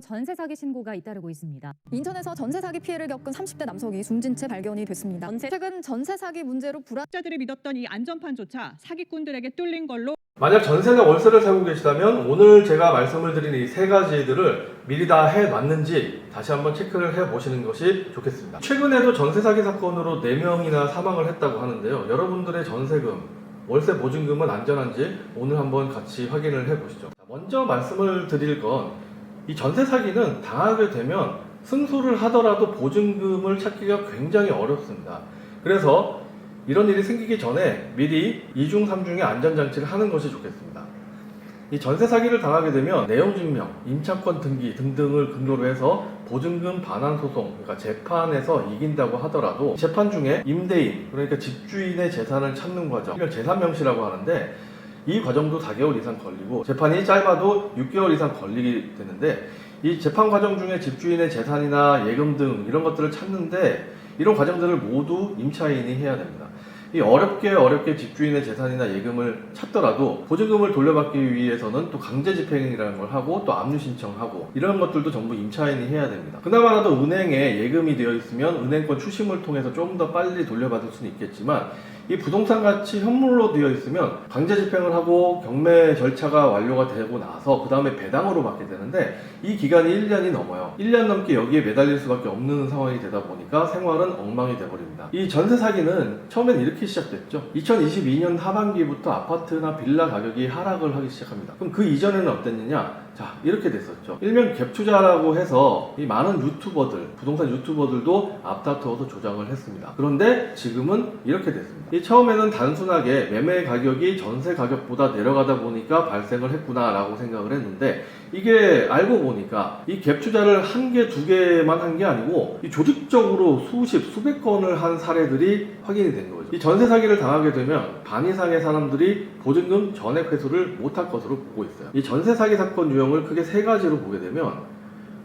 전세 사기 신고가 잇따르고 있습니다. 인천에서 전세 사기 피해를 겪은 30대 남성이 숨진 채 발견이 됐습니다. 최근 전세 사기 문제로 자들이 믿었던 이 안전판조차 사기꾼들에게 뚫린 걸로. 만약 전세나 월세를 살고 계시다면 오늘 제가 말씀을 드린 이 세 가지들을 미리 다 해놨는지 다시 한번 체크를 해보시는 것이 좋겠습니다. 최근에도 전세 사기 사건으로 4명이나 사망을 했다고 하는데요. 여러분들의 전세금, 월세 보증금은 안전한지 오늘 한번 같이 확인을 해보시죠. 먼저 말씀을 드릴 건 이 전세 사기는 당하게 되면 승소를 하더라도 보증금을 찾기가 굉장히 어렵습니다. 그래서 이런 일이 생기기 전에 미리 2중 3중의 안전장치를 하는 것이 좋겠습니다. 이 전세 사기를 당하게 되면 내용증명, 임차권 등기 등등을 근거로 해서 보증금 반환 소송, 그러니까 재판에서 이긴다고 하더라도 재판 중에 임대인, 그러니까 집주인의 재산을 찾는 과정, 이걸 재산명시라고 하는데 이 과정도 4개월 이상 걸리고 재판이 짧아도 6개월 이상 걸리게 되는데 이 재판 과정 중에 집주인의 재산이나 예금 등 이런 것들을 찾는데 이런 과정들을 모두 임차인이 해야 됩니다. 이 어렵게 집주인의 재산이나 예금을 찾더라도 보증금을 돌려받기 위해서는 또 강제 집행이라는 걸 하고 또 압류 신청하고 이런 것들도 전부 임차인이 해야 됩니다. 그나마라도 은행에 예금이 되어 있으면 은행권 추심을 통해서 조금 더 빨리 돌려받을 수는 있겠지만 이 부동산 가치 현물로 되어 있으면 강제 집행을 하고 경매 절차가 완료가 되고 나서 그 다음에 배당으로 받게 되는데 이 기간이 1년이 넘어요. 1년 넘게 여기에 매달릴 수밖에 없는 상황이 되다 보니까 생활은 엉망이 돼버립니다. 이 전세 사기는 처음엔 이렇게 시작됐죠. 2022년 하반기부터 아파트나 빌라 가격이 하락을 하기 시작합니다. 그럼 그 이전에는 어땠느냐? 자, 이렇게 됐었죠. 일명 갭투자라고 해서 이 많은 유튜버들, 부동산 유튜버들도 앞다투어서 조작을 했습니다. 그런데 지금은 이렇게 됐습니다. 이 처음에는 단순하게 매매 가격이 전세 가격보다 내려가다 보니까 발생을 했구나라고 생각을 했는데 이게 알고 보니까 이 갭투자를 한 개, 두 개만 한 게 아니고 이 조직적으로 수백 건을 한 사례들이 확인이 된 거죠. 이 전세 사기를 당하게 되면 반 이상의 사람들이 보증금 전액 회수를 못할 것으로 보고 있어요. 이 전세 사기 사건 유형을 크게 세 가지로 보게 되면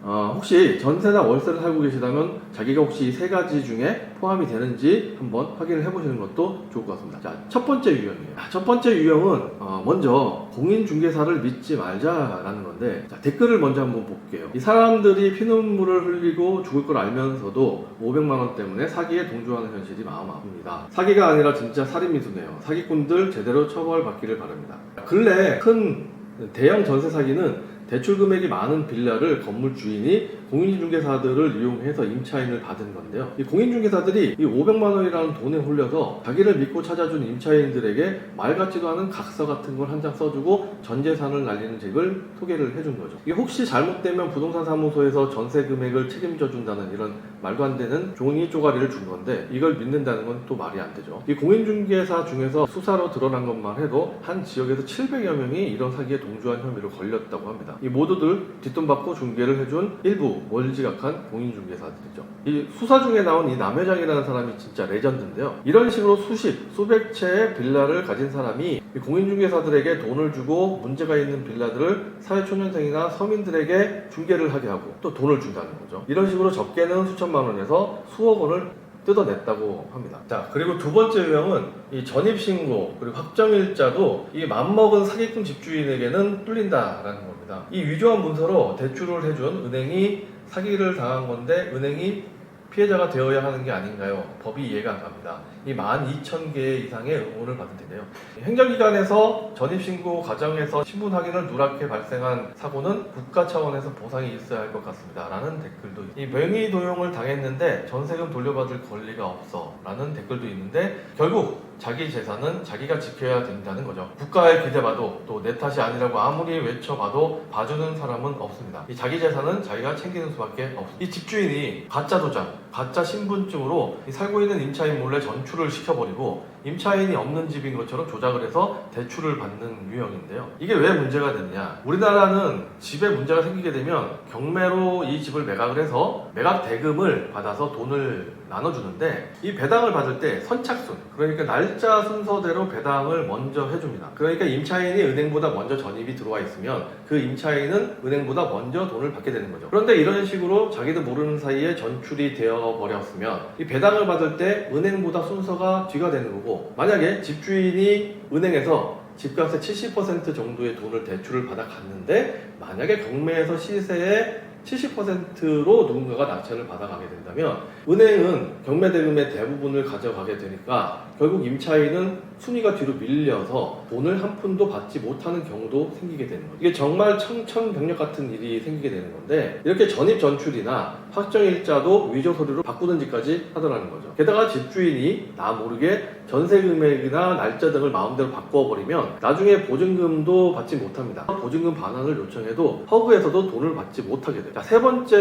혹시 전세나 월세를 살고 계시다면 자기가 혹시 이 세 가지 중에 포함이 되는지 한번 확인을 해보시는 것도 좋을 것 같습니다. 자, 첫 번째 유형이에요. 첫 번째 유형은 먼저 공인중개사를 믿지 말자라는 건데, 자, 댓글을 먼저 한번 볼게요. 이 사람들이 피눈물을 흘리고 죽을 걸 알면서도 500만 원 때문에 사기에 동조하는 현실이 마음 아픕니다. 사기가 아니라 진짜 살인미수네요. 사기꾼들 제대로 처벌받기를 바랍니다. 근래 큰 대형 전세 사기는 대출 금액이 많은 빌라를 건물 주인이 공인중개사들을 이용해서 임차인을 받은 건데요. 이 공인중개사들이 이 500만 원이라는 돈에 홀려서 자기를 믿고 찾아준 임차인들에게 말 같지도 않은 각서 같은 걸 한 장 써주고 전 재산을 날리는 책을 소개를 해준 거죠. 이게 혹시 잘못되면 부동산 사무소에서 전세 금액을 책임져 준다는 이런 말도 안 되는 종이 쪼가리를 준 건데 이걸 믿는다는 건 또 말이 안 되죠. 이 공인중개사 중에서 수사로 드러난 것만 해도 한 지역에서 700여 명이 이런 사기에 동조한 혐의로 걸렸다고 합니다. 이 모두들 뒷돈 받고 중개를 해준 일부 멀지각한 공인중개사들이죠. 이 수사 중에 나온 이 남회장이라는 사람이 진짜 레전드인데요. 이런 식으로 수백 채의 빌라를 가진 사람이 이 공인중개사들에게 돈을 주고 문제가 있는 빌라들을 사회초년생이나 서민들에게 중개를 하게 하고 또 돈을 준다는 거죠. 이런 식으로 적게는 수천만 원에서 수억 원을 뜯어냈다고 합니다. 자, 그리고 두 번째 유형은 이 전입신고 그리고 확정일자도 이 맘먹은 사기꾼 집주인에게는 뚫린다라는 겁니다. 이 위조한 문서로 대출을 해준 은행이 사기를 당한 건데 은행이 피해자가 되어야 하는 게 아닌가요? 법이 이해가 안 갑니다. 이 12,000개 이상의 응모를 받은 텐데요. 행정기관에서 전입신고 과정에서 신분 확인을 누락해 발생한 사고는 국가 차원에서 보상이 있어야 할 것 같습니다. 라는 댓글도 이 명의 도용을 당했는데 전세금 돌려받을 권리가 없어 라는 댓글도 있는데 결국 자기 재산은 자기가 지켜야 된다는 거죠. 국가에 기대봐도 또 내 탓이 아니라고 아무리 외쳐봐도 봐주는 사람은 없습니다. 이 자기 재산은 자기가 챙기는 수밖에 없습니다. 이 집주인이 가짜 도장, 가짜 신분증으로 살고 있는 임차인 몰래 전출을 시켜버리고 임차인이 없는 집인 것처럼 조작을 해서 대출을 받는 유형인데요. 이게 왜 문제가 됐냐? 우리나라는 집에 문제가 생기게 되면 경매로 이 집을 매각을 해서 매각 대금을 받아서 돈을 나눠주는데 이 배당을 받을 때 선착순, 그러니까 날짜 순서대로 배당을 먼저 해줍니다. 그러니까 임차인이 은행보다 먼저 전입이 들어와 있으면 그 임차인은 은행보다 먼저 돈을 받게 되는 거죠. 그런데 이런 식으로 자기도 모르는 사이에 전출이 되어 버렸으면 이 배당을 받을 때 은행보다 순서가 뒤가 되는 거고, 만약에 집주인이 은행에서 집값의 70% 정도의 돈을 대출을 받아 갔는데 만약에 경매에서 시세에 70%로 누군가가 낙찰을 받아가게 된다면 은행은 경매대금의 대부분을 가져가게 되니까 결국 임차인은 순위가 뒤로 밀려서 돈을 한 푼도 받지 못하는 경우도 생기게 되는 거죠. 이게 정말 청천벽력 같은 일이 생기게 되는 건데 이렇게 전입 전출이나 확정일자도 위조 서류로 바꾸든지까지 하더라는 거죠. 게다가 집주인이 나 모르게 전세 금액이나 날짜 등을 마음대로 바꿔버리면 나중에 보증금도 받지 못합니다. 보증금 반환을 요청해도 허그에서도 돈을 받지 못하게 돼요. 자, 세 번째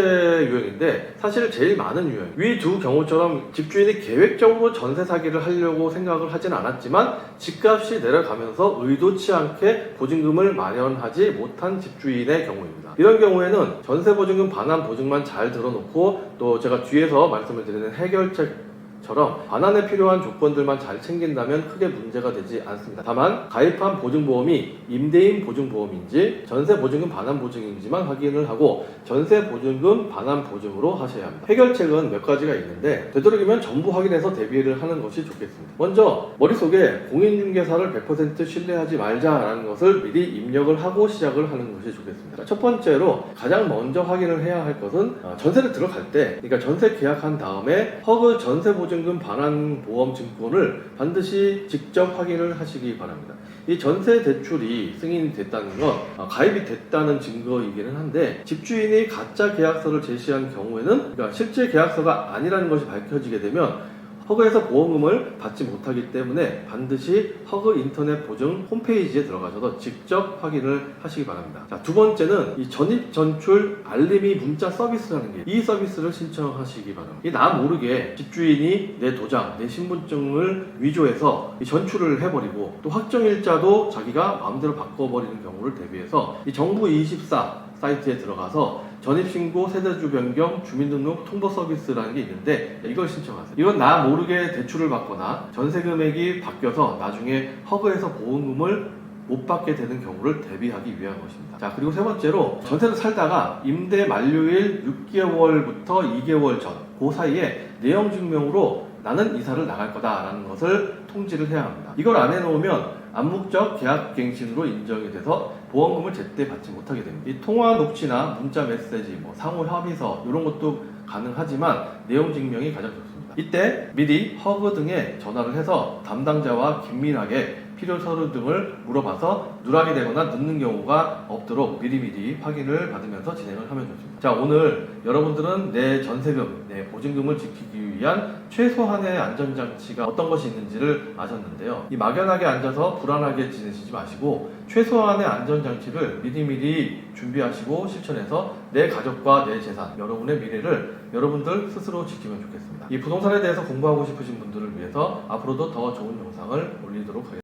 유형인데 사실 제일 많은 유형. 위 두 경우처럼 집주인이 계획적으로 전세 사기를 하려고 생각을 하진 않았지만 집값이 내려가면서 의도치 않게 보증금을 마련하지 못한 집주인의 경우입니다. 이런 경우에는 전세 보증금 반환 보증만 잘 들어놓고 또 제가 뒤에서 말씀을 드리는 해결책처럼 반환에 필요한 조건들만 잘 챙긴다면 크게 문제가 되지 않습니다. 다만 가입한 보증보험이 임대인 보증보험인지 전세 보증금 반환 보증인지만 확인을 하고 전세 보증금 반환 보증으로 하셔야 합니다. 해결책은 몇 가지가 있는데 되도록이면 전부 확인해서 대비를 하는 것이 좋겠습니다. 먼저 머릿속에 공인중개사를 100% 신뢰하지 말자라는 것을 미리 입력을 하고 시작을 하는 것이 좋겠습니다. 첫 번째로 가장 먼저 확인을 해야 할 것은 전세를 들어갈 때, 그러니까 전세 계약한 다음에 허그 전세 보증금 반환 보험 증권을 반드시 직접 확인을 하시기 바랍니다. 이 전세 대출이 승인이 됐다는 건 가입이 됐다는 증거이기는 한데 집주인이 가짜 계약서를 제시한 경우에는, 그러니까 실제 계약서가 아니라는 것이 밝혀지게 되면 허그에서 보험금을 받지 못하기 때문에 반드시 허그 인터넷 보증 홈페이지에 들어가셔서 직접 확인을 하시기 바랍니다. 자, 두 번째는 이 전입 전출 알림이 문자 서비스라는 게, 이 서비스를 신청하시기 바랍니다. 이 나 모르게 집주인이 내 도장, 내 신분증을 위조해서 이 전출을 해버리고 또 확정일자도 자기가 마음대로 바꿔버리는 경우를 대비해서 이 정부24 사이트에 들어가서 전입신고, 세대주 변경, 주민등록 통보 서비스라는 게 있는데 이걸 신청하세요. 이건 나 모르게 대출을 받거나 전세 금액이 바뀌어서 나중에 허그에서 보험금을 못 받게 되는 경우를 대비하기 위한 것입니다. 자, 그리고 세 번째로 전세를 살다가 임대 만료일 6개월부터 2개월 전, 그 사이에 내용 증명으로 나는 이사를 나갈 거다라는 것을 통지를 해야 합니다. 이걸 안 해놓으면 암묵적 계약갱신으로 인정이 돼서 보험금을 제때 받지 못하게 됩니다. 이 통화 녹취나 문자 메시지, 상호 협의서 이런 것도 가능하지만 내용 증명이 가장 좋습니다. 이때 미리 허그 등에 전화를 해서 담당자와 긴밀하게 필요 서류 등을 물어봐서 누락이 되거나 늦는 경우가 없도록 미리미리 확인을 받으면서 진행을 하면 좋습니다. 자, 오늘 여러분들은 내 전세금, 내 보증금을 지키기 위한 최소한의 안전장치가 어떤 것이 있는지를 아셨는데요. 이 막연하게 앉아서 불안하게 지내시지 마시고 최소한의 안전장치를 미리미리 준비하시고 실천해서 내 가족과 내 재산, 여러분의 미래를 여러분들 스스로 지키면 좋겠습니다. 이 부동산에 대해서 공부하고 싶으신 분들을 위해서 앞으로도 더 좋은 영상을 올리도록 하겠습니다.